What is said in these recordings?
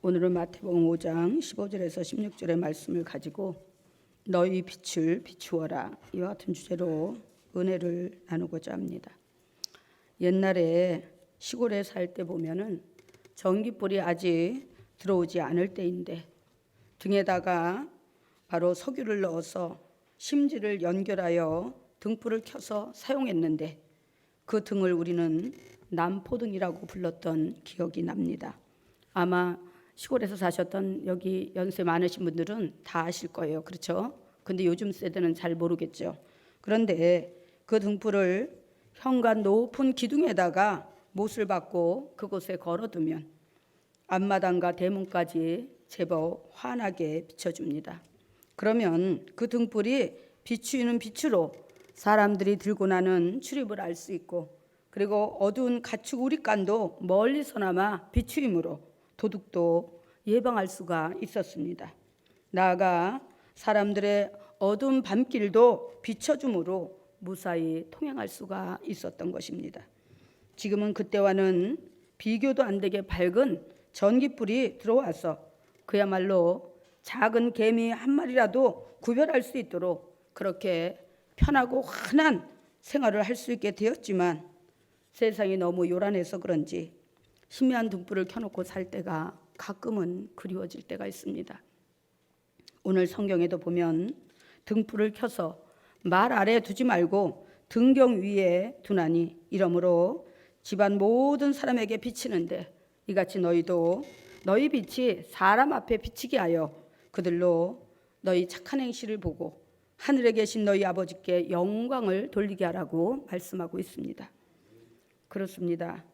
오늘은 마태복음 5장 15절에서 16절의 말씀을 가지고 너희 빛을 비추어라 이와 같은 주제로 은혜를 나누고자 합니다. 옛날에 시골에 살 때 보면은 전기불이 아직 들어오지 않을 때인데 등에다가 바로 석유를 넣어서 심지를 연결하여 등불을 켜서 사용했는데 그 등을 우리는 남포등이라고 불렀던 기억이 납니다. 아마 시골에서 사셨던 여기 연세 많으신 분들은 다 아실 거예요. 그렇죠? 근데 요즘 세대는 잘 모르겠죠. 그런데 그 등불을 현관 높은 기둥에다가 못을 박고 그곳에 걸어두면 앞마당과 대문까지 제법 환하게 비춰줍니다. 그러면 그 등불이 비추이는 빛으로 사람들이 들고 나는 출입을 알 수 있고, 그리고 어두운 가축 우릿간도 멀리서나마 비추임으로 도둑도 예방할 수가 있었습니다. 나아가 사람들의 어두운 밤길도 비춰줌으로 무사히 통행할 수가 있었던 것입니다. 지금은 그때와는 비교도 안 되게 밝은 전기불이 들어와서 그야말로 작은 개미 한 마리라도 구별할 수 있도록 그렇게 편하고 환한 생활을 할 수 있게 되었지만 세상이 너무 요란해서 그런지 희미한 등불을 켜놓고 살 때가 가끔은 그리워질 때가 있습니다. 오늘 성경에도 보면 등불을 켜서 말 아래에 두지 말고 등경 위에 두나니 이러므로 집안 모든 사람에게 비치는데 이같이 너희도 너희 빛이 사람 앞에 비치게 하여 그들로 너희 착한 행실을 보고 하늘에 계신 너희 아버지께 영광을 돌리게 하라고 말씀하고 있습니다. 그렇습니다.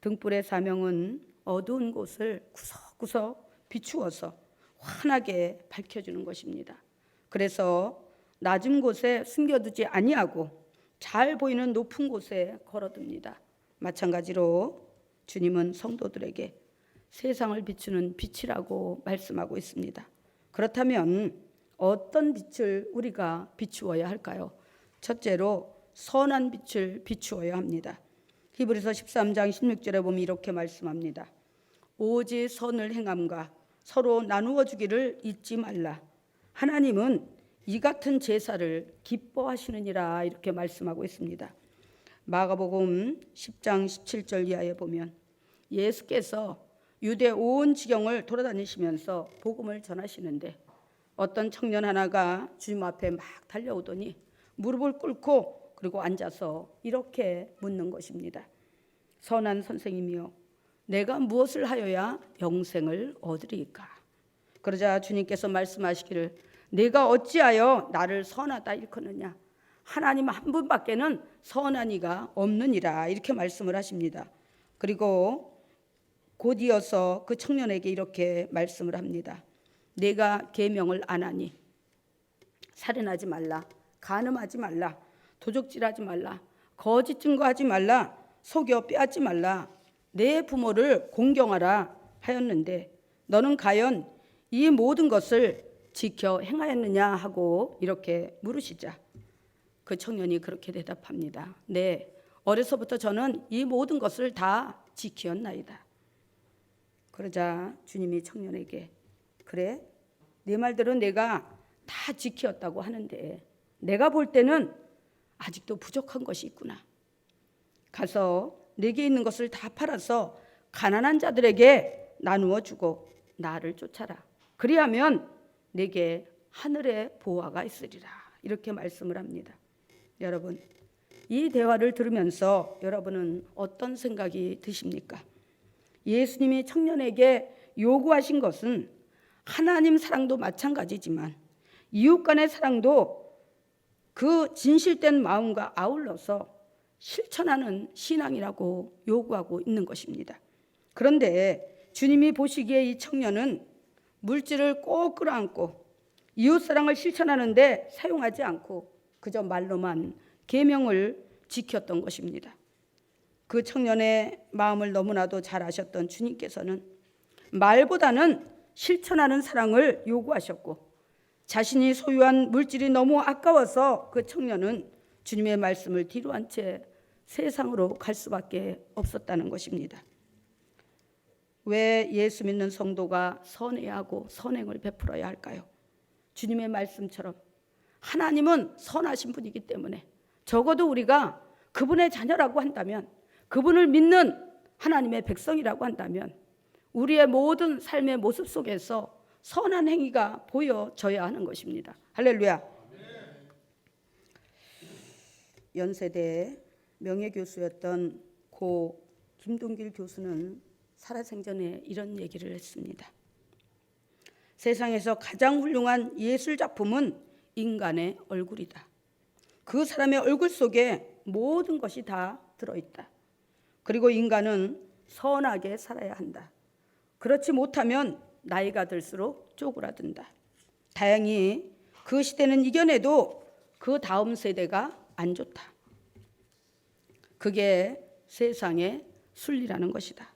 등불의 사명은 어두운 곳을 구석구석 비추어서 환하게 밝혀주는 것입니다. 그래서 낮은 곳에 숨겨두지 아니하고 잘 보이는 높은 곳에 걸어둡니다. 마찬가지로 주님은 성도들에게 세상을 비추는 빛이라고 말씀하고 있습니다. 그렇다면 어떤 빛을 우리가 비추어야 할까요? 첫째로 선한 빛을 비추어야 합니다. 히브리서 13장 16절에 보면 이렇게 말씀합니다. 오직 선을 행함과 서로 나누어 주기를 잊지 말라. 하나님은 이 같은 제사를 기뻐하시느니라 이렇게 말씀하고 있습니다. 마가복음 10장 17절 이하에 보면 예수께서 유대 온 지경을 돌아다니시면서 복음을 전하시는데 어떤 청년 하나가 주님 앞에 막 달려오더니 무릎을 꿇고 그리고 앉아서 이렇게 묻는 것입니다. 선한 선생님이여, 내가 무엇을 하여야 영생을 얻으리까? 그러자 주님께서 말씀하시기를 내가 어찌하여 나를 선하다 일컫느냐? 하나님 한 분밖에는 선한 이가 없느니라 이렇게 말씀을 하십니다. 그리고 곧 이어서 그 청년에게 이렇게 말씀을 합니다. 내가 계명을 안 하니 살인하지 말라, 간음하지 말라, 도적질하지 말라, 거짓 증거하지 말라, 속여 빼앗지 말라, 내 부모를 공경하라 하였는데 너는 과연 이 모든 것을 지켜 행하였느냐 하고 이렇게 물으시자 그 청년이 그렇게 대답합니다. 네, 어려서부터 저는 이 모든 것을 다 지키었나이다. 그러자 주님이 청년에게 그래, 네 말대로 내가 다 지키었다고 하는데 내가 볼 때는 아직도 부족한 것이 있구나. 가서 내게 있는 것을 다 팔아서 가난한 자들에게 나누어 주고 나를 쫓아라. 그리하면 내게 하늘의 보화가 있으리라. 이렇게 말씀을 합니다. 여러분, 이 대화를 들으면서 여러분은 어떤 생각이 드십니까? 예수님이 청년에게 요구하신 것은 하나님 사랑도 마찬가지지만 이웃 간의 사랑도 그 진실된 마음과 아울러서 실천하는 신앙이라고 요구하고 있는 것입니다. 그런데 주님이 보시기에 이 청년은 물질을 꼭 끌어안고 이웃사랑을 실천하는데 사용하지 않고 그저 말로만 계명을 지켰던 것입니다. 그 청년의 마음을 너무나도 잘 아셨던 주님께서는 말보다는 실천하는 사랑을 요구하셨고 자신이 소유한 물질이 너무 아까워서 그 청년은 주님의 말씀을 뒤로 한 채 세상으로 갈 수밖에 없었다는 것입니다. 왜 예수 믿는 성도가 선해야 하고 선행을 베풀어야 할까요? 주님의 말씀처럼 하나님은 선하신 분이기 때문에 적어도 우리가 그분의 자녀라고 한다면, 그분을 믿는 하나님의 백성이라고 한다면 우리의 모든 삶의 모습 속에서 선한 행위가 보여져야 하는 것입니다. 할렐루야. 연세대 명예교수였던 고 김동길 교수는 살아생전에 이런 얘기를 했습니다. 세상에서 가장 훌륭한 예술 작품은 인간의 얼굴이다. 그 사람의 얼굴 속에 모든 것이 다 들어있다. 그리고 인간은 선하게 살아야 한다. 그렇지 못하면 나이가 들수록 쪼그라든다. 다행히 그 시대는 이겨내도 그 다음 세대가 안 좋다. 그게 세상의 순리라는 것이다.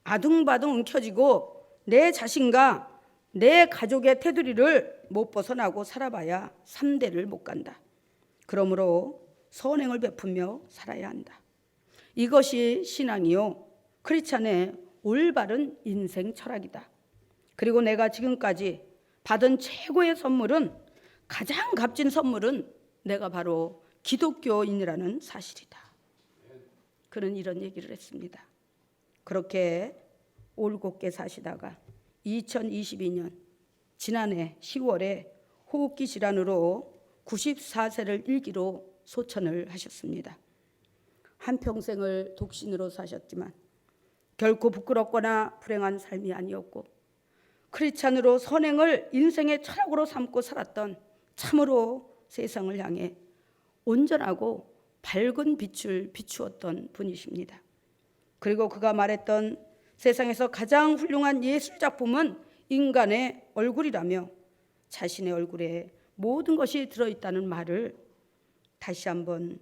아둥바둥 움켜쥐고 내 자신과 내 가족의 테두리를 못 벗어나고 살아봐야 3대를 못 간다. 그러므로 선행을 베푸며 살아야 한다. 이것이 신앙이요 크리스찬의 올바른 인생 철학이다. 그리고 내가 지금까지 받은 최고의 선물은, 가장 값진 선물은 내가 바로 기독교인이라는 사실이다. 그는 이런 얘기를 했습니다. 그렇게 올곧게 사시다가 2022년 지난해 10월에 호흡기 질환으로 94세를 일기로 소천을 하셨습니다. 한평생을 독신으로 사셨지만 결코 부끄럽거나 불행한 삶이 아니었고, 크리스찬으로 선행을 인생의 철학으로 삼고 살았던 참으로 세상을 향해 온전하고 밝은 빛을 비추었던 분이십니다. 그리고 그가 말했던 세상에서 가장 훌륭한 예술작품은 인간의 얼굴이라며 자신의 얼굴에 모든 것이 들어있다는 말을 다시 한번,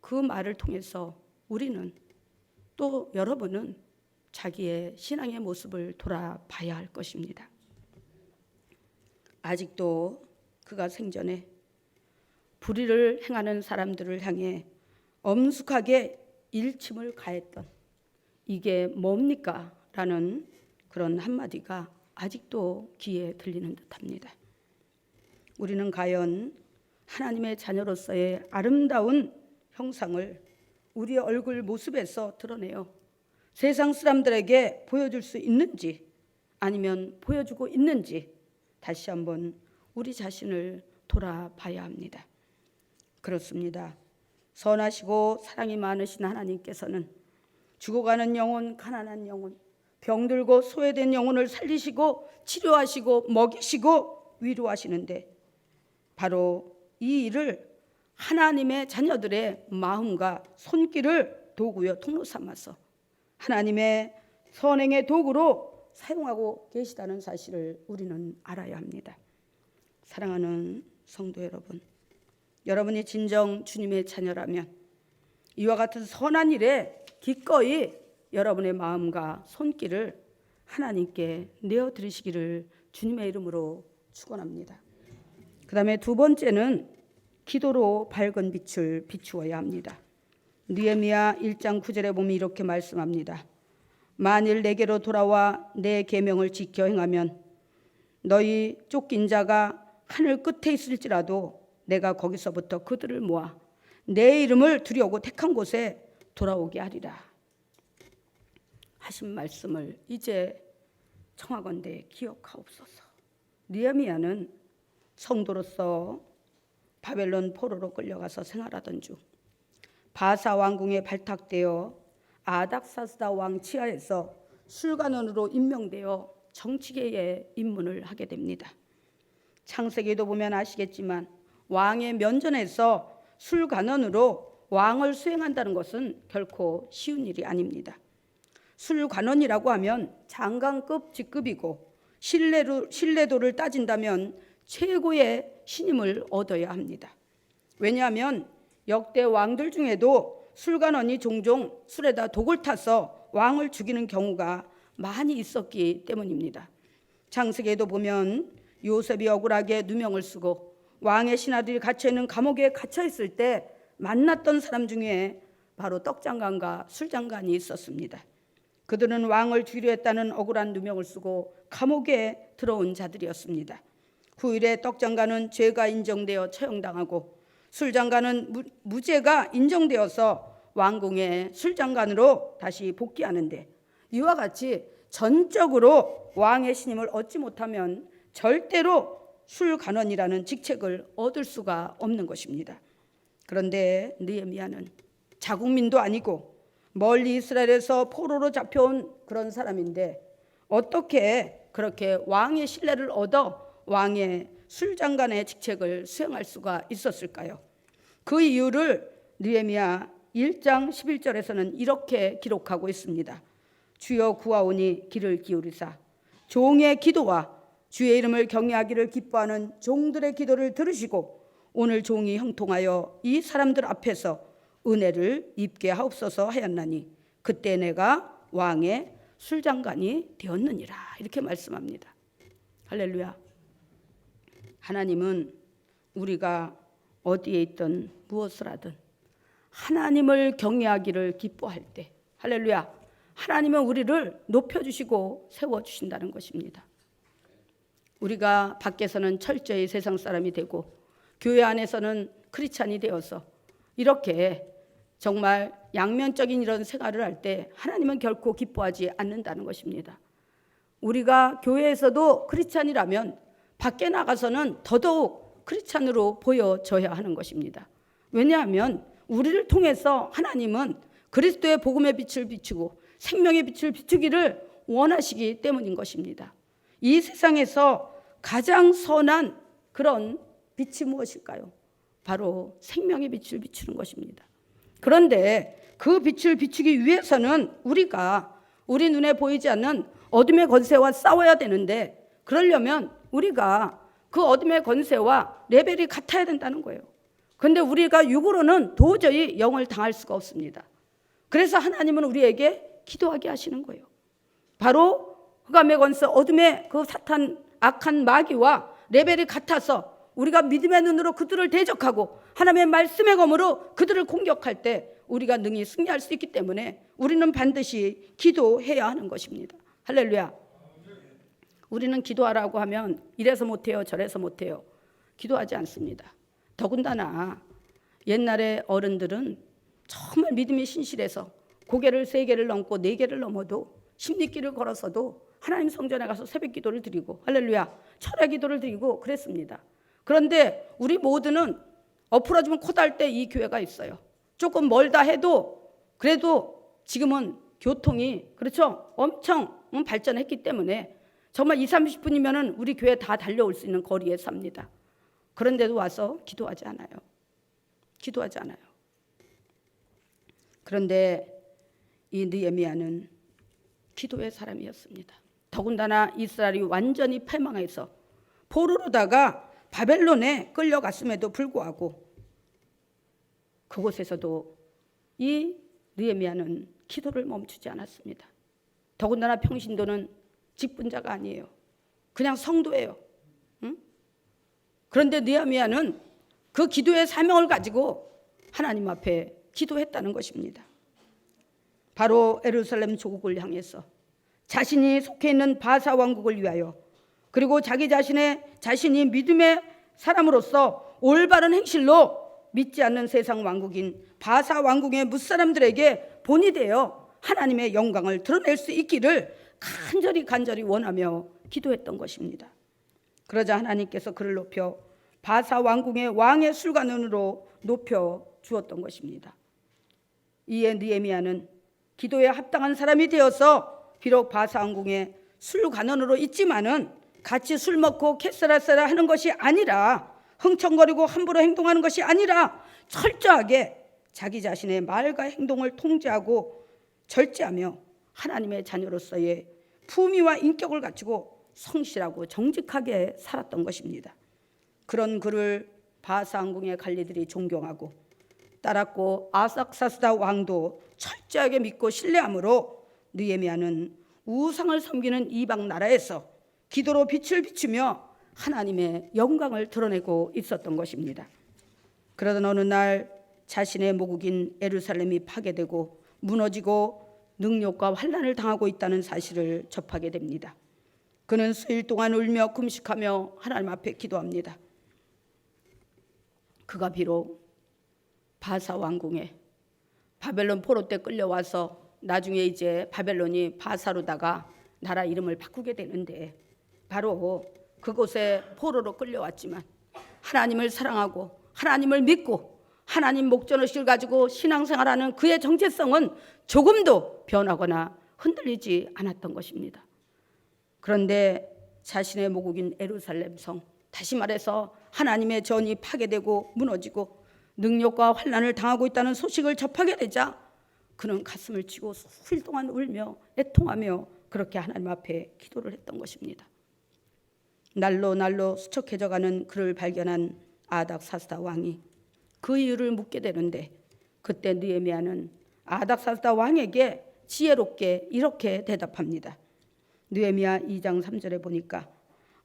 그 말을 통해서 우리는, 또 여러분은 자기의 신앙의 모습을 돌아봐야 할 것입니다. 아직도 그가 생전에 불의를 행하는 사람들을 향해 엄숙하게 일침을 가했던 이게 뭡니까? 라는 그런 한마디가 아직도 귀에 들리는 듯합니다. 우리는 과연 하나님의 자녀로서의 아름다운 형상을 우리의 얼굴 모습에서 드러내어 세상 사람들에게 보여줄 수 있는지, 아니면 보여주고 있는지 다시 한번 우리 자신을 돌아봐야 합니다. 그렇습니다. 선하시고 사랑이 많으신 하나님께서는 죽어가는 영혼, 가난한 영혼, 병들고 소외된 영혼을 살리시고 치료하시고 먹이시고 위로하시는데, 바로 이 일을 하나님의 자녀들의 마음과 손길을 도구요 통로 삼아서 하나님의 선행의 도구로 사용하고 계시다는 사실을 우리는 알아야 합니다. 사랑하는 성도 여러분, 여러분이 진정 주님의 자녀라면 이와 같은 선한 일에 기꺼이 여러분의 마음과 손길을 하나님께 내어드리시기를 주님의 이름으로 축원합니다. 그 다음에 두 번째는 기도로 밝은 빛을 비추어야 합니다. 느헤미야 1장 9절에 보면 이렇게 말씀합니다. 만일 내게로 돌아와 내 계명을 지켜 행하면 너희 쫓긴 자가 하늘 끝에 있을지라도 내가 거기서부터 그들을 모아 내 이름을 두려고 택한 곳에 돌아오게 하리라 하신 말씀을 이제 청하건대 기억하옵소서. 느헤미야는 성도로서 바벨론 포로로 끌려가서 생활하던 중 바사 왕궁에 발탁되어 아닥사스다 왕 치하에서 술관원으로 임명되어 정치계에 입문을 하게 됩니다. 창세기도 보면 아시겠지만 왕의 면전에서 술관원으로 왕을 수행한다는 것은 결코 쉬운 일이 아닙니다. 술관원이라고 하면 장관급 직급이고 신뢰도를 따진다면 최고의 신임을 얻어야 합니다. 왜냐하면 역대 왕들 중에도 술관원이 종종 술에다 독을 타서 왕을 죽이는 경우가 많이 있었기 때문입니다. 창세기에도 보면 요셉이 억울하게 누명을 쓰고 왕의 신하들이 갇혀있는 감옥에 갇혀있을 때 만났던 사람 중에 바로 떡장관과 술장관이 있었습니다. 그들은 왕을 죽이려 했다는 억울한 누명을 쓰고 감옥에 들어온 자들이었습니다. 후일에 떡장가는 죄가 인정되어 처형당하고 술장가는 무죄가 인정되어서 왕궁의 술장관으로 다시 복귀하는데, 이와 같이 전적으로 왕의 신임을 얻지 못하면 절대로 술관원이라는 직책을 얻을 수가 없는 것입니다. 그런데 느헤미야는 자국민도 아니고 멀리 이스라엘에서 포로로 잡혀온 그런 사람인데 어떻게 그렇게 왕의 신뢰를 얻어 왕의 술장관의 직책을 수행할 수가 있었을까요? 그 이유를 느헤미야 1장 11절에서는 이렇게 기록하고 있습니다. 주여 구하오니 귀를 기울이사 종의 기도와 주의 이름을 경외하기를 기뻐하는 종들의 기도를 들으시고 오늘 종이 형통하여 이 사람들 앞에서 은혜를 입게 하옵소서 하였나니 그때 내가 왕의 술장관이 되었느니라. 이렇게 말씀합니다. 할렐루야. 하나님은 우리가 어디에 있든 무엇을 하든 하나님을 경외하기를 기뻐할 때, 할렐루야, 하나님은 우리를 높여주시고 세워주신다는 것입니다. 우리가 밖에서는 철저히 세상 사람이 되고 교회 안에서는 크리스찬이 되어서 이렇게 정말 양면적인 이런 생활을 할 때 하나님은 결코 기뻐하지 않는다는 것입니다. 우리가 교회에서도 크리스찬이라면 밖에 나가서는 더더욱 크리스찬으로 보여져야 하는 것입니다. 왜냐하면 우리를 통해서 하나님은 그리스도의 복음의 빛을 비추고 생명의 빛을 비추기를 원하시기 때문인 것입니다. 이 세상에서 가장 선한 그런 빛이 무엇일까요? 바로 생명의 빛을 비추는 것입니다. 그런데 그 빛을 비추기 위해서는 우리가 우리 눈에 보이지 않는 어둠의 권세와 싸워야 되는데, 그러려면 우리가 그 어둠의 권세와 레벨이 같아야 된다는 거예요. 그런데 우리가 육으로는 도저히 영을 당할 수가 없습니다. 그래서 하나님은 우리에게 기도하게 하시는 거예요. 바로 흑암의 권세, 어둠의 그 사탄 악한 마귀와 레벨이 같아서 우리가 믿음의 눈으로 그들을 대적하고 하나님의 말씀의 검으로 그들을 공격할 때 우리가 능히 승리할 수 있기 때문에 우리는 반드시 기도해야 하는 것입니다. 할렐루야. 우리는 기도하라고 하면 이래서 못해요, 저래서 못해요. 기도하지 않습니다. 더군다나 옛날에 어른들은 정말 믿음이 신실해서 고개를 3개를 넘고 4개를 넘어도 십리길을 걸어서도 하나님 성전에 가서 새벽 기도를 드리고, 할렐루야, 철야 기도를 드리고 그랬습니다. 그런데 우리 모두는 엎으러지면 코달 때 이 교회가 있어요. 조금 멀다 해도 그래도 지금은 교통이 그렇죠, 엄청 발전했기 때문에 정말 20-30분이면 우리 교회 다 달려올 수 있는 거리에 삽니다. 그런데도 와서 기도하지 않아요. 기도하지 않아요. 그런데 이 느헤미야는 기도의 사람이었습니다. 더군다나 이스라엘이 완전히 패망해서 포로로다가 바벨론에 끌려갔음에도 불구하고 그곳에서도 이 느헤미야는 기도를 멈추지 않았습니다. 더군다나 평신도는 직분자가 아니에요. 그냥 성도예요. 응? 그런데 느헤미야는 그 기도의 사명을 가지고 하나님 앞에 기도했다는 것입니다. 바로 예루살렘 조국을 향해서 자신이 속해 있는 바사 왕국을 위하여, 그리고 자신이 믿음의 사람으로서 올바른 행실로 믿지 않는 세상 왕국인 바사 왕국의 무사람들에게 본이 되어 하나님의 영광을 드러낼 수 있기를 간절히 원하며 기도했던 것입니다. 그러자 하나님께서 그를 높여 바사 왕궁의 왕의 술관원으로 높여 주었던 것입니다. 이에 느헤미야는 기도에 합당한 사람이 되어서 비록 바사 왕궁의 술관원으로 있지만은 같이 술 먹고 캐스라스라 하는 것이 아니라, 흥청거리고 함부로 행동하는 것이 아니라 철저하게 자기 자신의 말과 행동을 통제하고 절제하며 하나님의 자녀로서의 품위와 인격을 갖추고 성실하고 정직하게 살았던 것입니다. 그런 그를 바사 왕궁의 관리들이 존경하고 따랐고 아삭사스다 왕도 철저하게 믿고 신뢰함으로 느헤미야는 우상을 섬기는 이방 나라에서 기도로 빛을 비추며 하나님의 영광을 드러내고 있었던 것입니다. 그러던 어느 날 자신의 모국인 예루살렘이 파괴되고 무너지고 능욕과 환난을 당하고 있다는 사실을 접하게 됩니다. 그는 수일 동안 울며 금식하며 하나님 앞에 기도합니다. 그가 비록 바사 왕궁에 바벨론 포로 때 끌려와서 나중에 이제 바벨론이 바사로다가 나라 이름을 바꾸게 되는데, 바로 그곳에 포로로 끌려왔지만 하나님을 사랑하고 하나님을 믿고 하나님 목전의식을 가지고 신앙생활하는 그의 정체성은 조금도 변하거나 흔들리지 않았던 것입니다. 그런데 자신의 모국인 예루살렘 성, 다시 말해서 하나님의 전이 파괴되고 무너지고 능력과 환난을 당하고 있다는 소식을 접하게 되자 그는 가슴을 치고 수일 동안 울며 애통하며 그렇게 하나님 앞에 기도를 했던 것입니다. 날로 수척해져가는 그를 발견한 아닥사스다 왕이 그 이유를 묻게 되는데, 그때 느헤미야는 아닥사스다 왕에게 지혜롭게 이렇게 대답합니다. 느헤미야 2장 3절에 보니까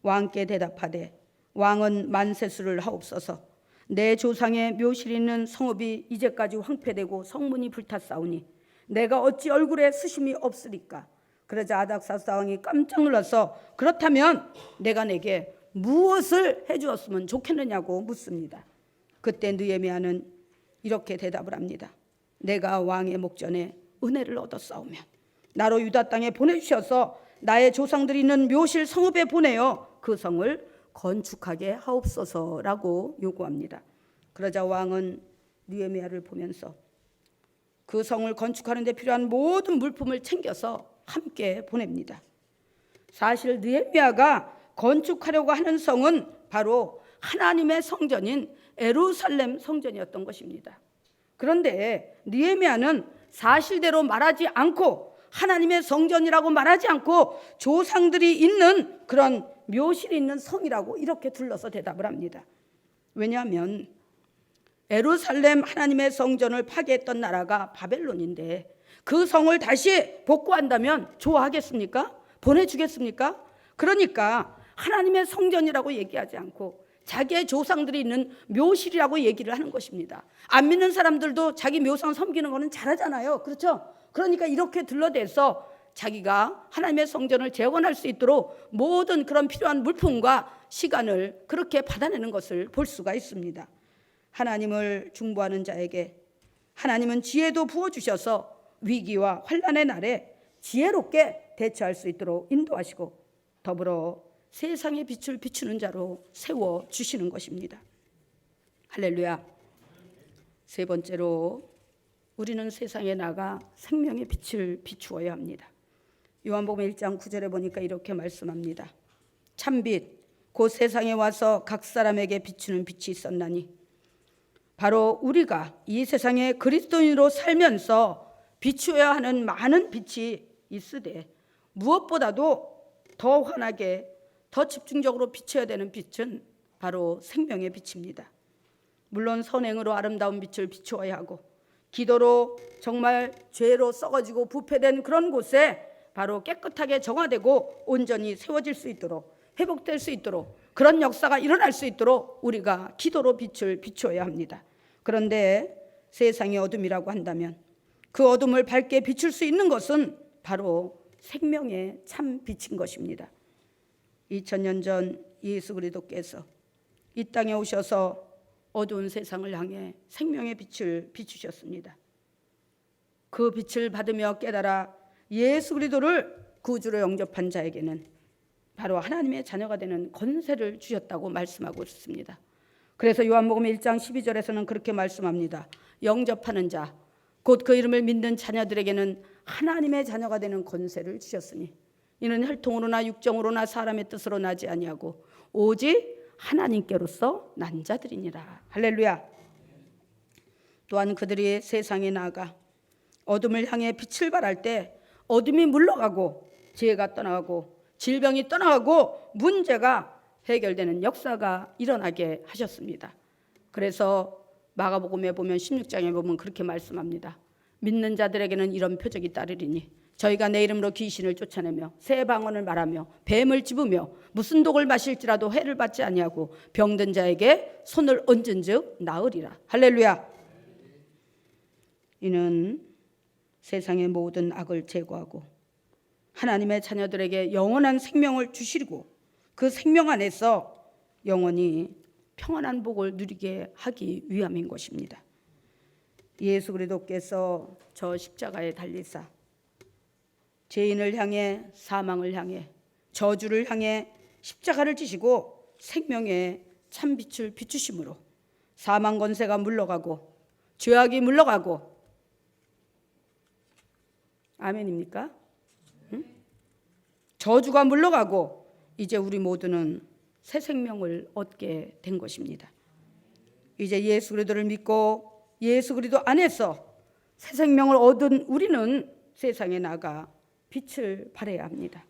왕께 대답하되 왕은 만세수를 하옵소서. 내 조상의 묘실이 있는 성읍이 이제까지 황폐되고 성문이 불탔사오니 내가 어찌 얼굴에 수심이 없으리까? 그러자 아닥사스다 왕이 깜짝 놀라서 그렇다면 내가 내게 무엇을 해주었으면 좋겠느냐고 묻습니다. 그때 느헤미야는 이렇게 대답을 합니다. 내가 왕의 목전에 은혜를 얻었사오면 나로 유다 땅에 보내주셔서 나의 조상들이 있는 묘실 성읍에 보내어 그 성을 건축하게 하옵소서라고 요구합니다. 그러자 왕은 느헤미야를 보면서 그 성을 건축하는 데 필요한 모든 물품을 챙겨서 함께 보냅니다. 사실 느헤미야가 건축하려고 하는 성은 바로 하나님의 성전인 예루살렘 성전이었던 것입니다. 그런데 느헤미야는 사실대로 말하지 않고 하나님의 성전이라고 말하지 않고 조상들이 있는 그런 묘실이 있는 성이라고 이렇게 둘러서 대답을 합니다. 왜냐하면 예루살렘 하나님의 성전을 파괴했던 나라가 바벨론인데 그 성을 다시 복구한다면 좋아하겠습니까? 보내주겠습니까? 그러니까 하나님의 성전이라고 얘기하지 않고 자기의 조상들이 있는 묘실이라고 얘기를 하는 것입니다. 안 믿는 사람들도 자기 묘상 섬기는 거는 잘하잖아요. 그렇죠? 그러니까 이렇게 둘러대서 자기가 하나님의 성전을 재건할 수 있도록 모든 그런 필요한 물품과 시간을 그렇게 받아내는 것을 볼 수가 있습니다. 하나님을 중보하는 자에게 하나님은 지혜도 부어주셔서 위기와 환난의 날에 지혜롭게 대처할 수 있도록 인도하시고 더불어 세상의 빛을 비추는 자로 세워주시는 것입니다. 할렐루야. 세 번째로 우리는 세상에 나가 생명의 빛을 비추어야 합니다. 요한복음 1장 9절에 보니까 이렇게 말씀합니다. 참빛 곧 세상에 와서 각 사람에게 비추는 빛이 있었나니 바로 우리가 이 세상에 그리스도인으로 살면서 비추어야 하는 많은 빛이 있으되 무엇보다도 더 환하게 더 집중적으로 비춰야 되는 빛은 바로 생명의 빛입니다. 물론 선행으로 아름다운 빛을 비추어야 하고 기도로 정말 죄로 썩어지고 부패된 그런 곳에 바로 깨끗하게 정화되고 온전히 세워질 수 있도록 회복될 수 있도록 그런 역사가 일어날 수 있도록 우리가 기도로 빛을 비추어야 합니다. 그런데 세상의 어둠이라고 한다면 그 어둠을 밝게 비출 수 있는 것은 바로 생명의 참 빛인 것입니다. 2000년 전 예수 그리스도께서 이 땅에 오셔서 어두운 세상을 향해 생명의 빛을 비추셨습니다. 그 빛을 받으며 깨달아 예수 그리스도를 구주로 영접한 자에게는 바로 하나님의 자녀가 되는 권세를 주셨다고 말씀하고 있습니다. 그래서 요한복음 1장 12절에서는 그렇게 말씀합니다. 영접하는 자, 곧 그 이름을 믿는 자녀들에게는 하나님의 자녀가 되는 권세를 주셨으니 이는 혈통으로나 육정으로나 사람의 뜻으로 나지 아니하고 오직 하나님께로서 난 자들이니라. 할렐루야. 또한 그들이 세상에 나아가 어둠을 향해 빛을 발할 때 어둠이 물러가고 죄가 떠나가고 질병이 떠나가고 문제가 해결되는 역사가 일어나게 하셨습니다. 그래서 마가복음에 보면 16장에 보면 그렇게 말씀합니다. 믿는 자들에게는 이런 표적이 따르리니 저희가 내 이름으로 귀신을 쫓아내며 새 방언을 말하며 뱀을 집으며 무슨 독을 마실지라도 해를 받지 아니하고 병든 자에게 손을 얹은즉 나으리라. 할렐루야. 이는 세상의 모든 악을 제거하고 하나님의 자녀들에게 영원한 생명을 주시고 그 생명 안에서 영원히 평안한 복을 누리게 하기 위함인 것입니다. 예수 그리스도께서 저 십자가에 달리사 죄인을 향해, 사망을 향해, 저주를 향해 십자가를 지시고 생명의 참빛을 비추심으로 사망 권세가 물러가고 죄악이 물러가고, 아멘입니까? 응? 저주가 물러가고 이제 우리 모두는 새 생명을 얻게 된 것입니다. 이제 예수 그리스도를 믿고 예수 그리스도 안에서 새 생명을 얻은 우리는 세상에 나가 빛을 발해야 합니다.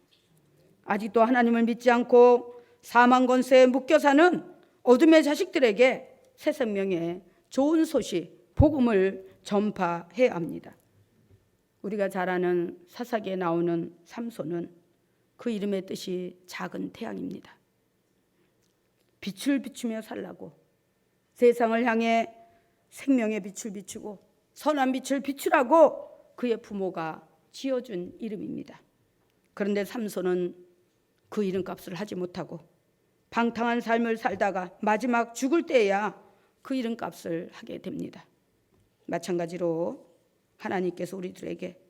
아직도 하나님을 믿지 않고 사망 권세에 묶여 사는 어둠의 자식들에게 새 생명의 좋은 소식, 복음을 전파해야 합니다. 우리가 잘 아는 사사기에 나오는 삼손은 그 이름의 뜻이 작은 태양입니다. 빛을 비추며 살라고 세상을 향해 생명의 빛을 비추고 선한 빛을 비추라고 그의 부모가 지어준 이름입니다. 그런데 삼손은 그 이름값을 하지 못하고 방탕한 삶을 살다가 마지막 죽을 때야 그 이름값을 하게 됩니다. 마찬가지로 하나님께서 우리들에게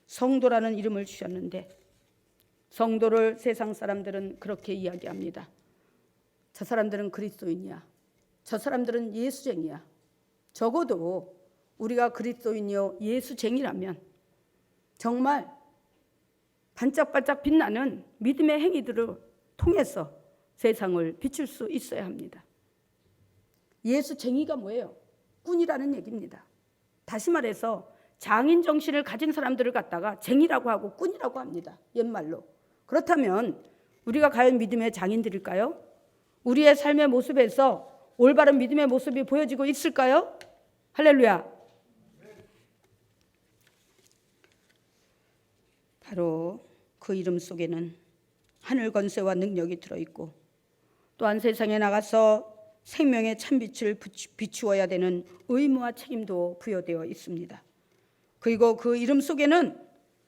성도라는 이름을 주셨는데 성도를 세상 사람들은 그렇게 이야기합니다. 저 사람들은 그리스도인이야. 저 사람들은 예수쟁이야. 적어도 우리가 그리스도인이요 예수쟁이라면 정말 반짝반짝 빛나는 믿음의 행위들을 통해서 세상을 비출 수 있어야 합니다. 예수쟁이가 뭐예요? 꾼이라는 얘기입니다. 다시 말해서 장인 정신을 가진 사람들을 갖다가 쟁이라고 하고 꾼이라고 합니다. 옛말로. 그렇다면 우리가 과연 믿음의 장인들일까요? 우리의 삶의 모습에서 올바른 믿음의 모습이 보여지고 있을까요? 할렐루야. 바로 그 이름 속에는 하늘 권세와 능력이 들어있고 또한 세상에 나가서 생명의 참빛을 비추어야 되는 의무와 책임도 부여되어 있습니다. 그리고 그 이름 속에는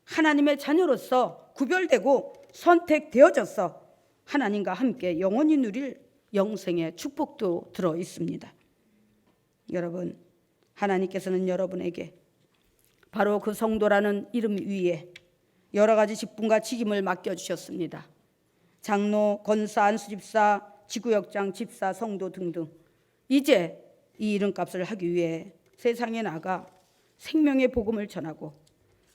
하나님의 자녀로서 구별되고 선택되어져서 하나님과 함께 영원히 누릴 영생의 축복도 들어 있습니다. 여러분, 하나님께서는 여러분에게 바로 그 성도라는 이름 위에 여러 가지 직분과 직임을 맡겨주셨습니다. 장로, 권사, 안수집사, 지구역장, 집사, 성도 등등. 이제 이 이름값을 하기 위해 세상에 나가 생명의 복음을 전하고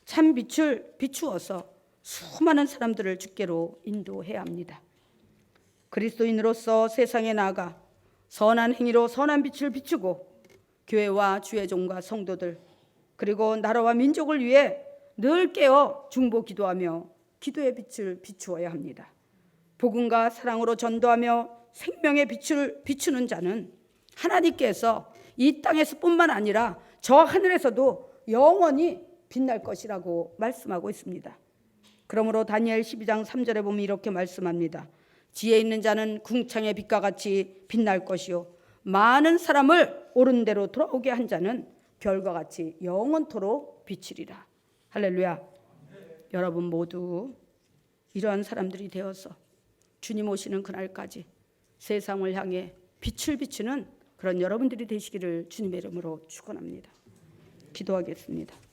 참 빛을 비추어서 수많은 사람들을 주께로 인도해야 합니다. 그리스도인으로서 세상에 나가 선한 행위로 선한 빛을 비추고 교회와 주의 종과 성도들 그리고 나라와 민족을 위해 늘 깨어 중보 기도하며 기도의 빛을 비추어야 합니다. 복음과 사랑으로 전도하며 생명의 빛을 비추는 자는 하나님께서 이 땅에서뿐만 아니라 저 하늘에서도 영원히 빛날 것이라고 말씀하고 있습니다. 그러므로 다니엘 12장 3절에 보면 이렇게 말씀합니다. 지혜 있는 자는 궁창의 빛과 같이 빛날 것이요 많은 사람을 옳은 대로 돌아오게 한 자는 별과 같이 영원토록 비치리라. 할렐루야. 여러분 모두 이러한 사람들이 되어서 주님 오시는 그날까지 세상을 향해 빛을 비추는 그런 여러분들이 되시기를 주님의 이름으로 축원합니다. 기도하겠습니다.